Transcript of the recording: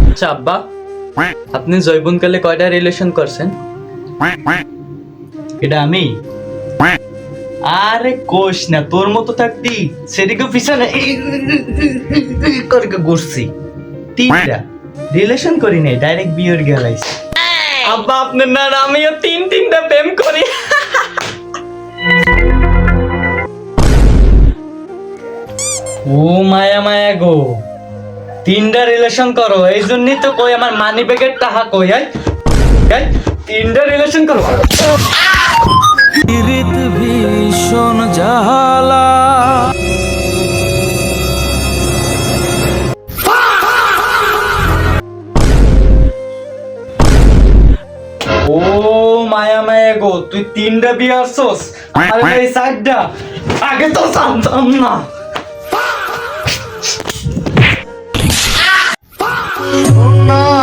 আচ্ছা আব্বা, আপনি জৈবনকালে কয়টা রিলেশন করছেন? এটা আমি আরে কোষ না, তোর মতো থাকতি সেদিকে পিছনে করে ঘুরছি। তিনটা রিলেশন করি নাই, ডাইরেক্ট বিয়ের গেলাইছি। আব্বা আপনার না, আমিও তিনটা প্রেম করি। ও মায়া মায়া গো, তিনটা রিলেশন করো, এই জন্যই তো কই আমার মানি ব্যাগের টাকা কই। তিনটা রিলেশন করো। ভীষণ জ্বালা ও মায়া মায়া গো, তুই তিনটা বিয়ে আসছস, আরে ভাই চারটা, আগে তো জানতাম না। না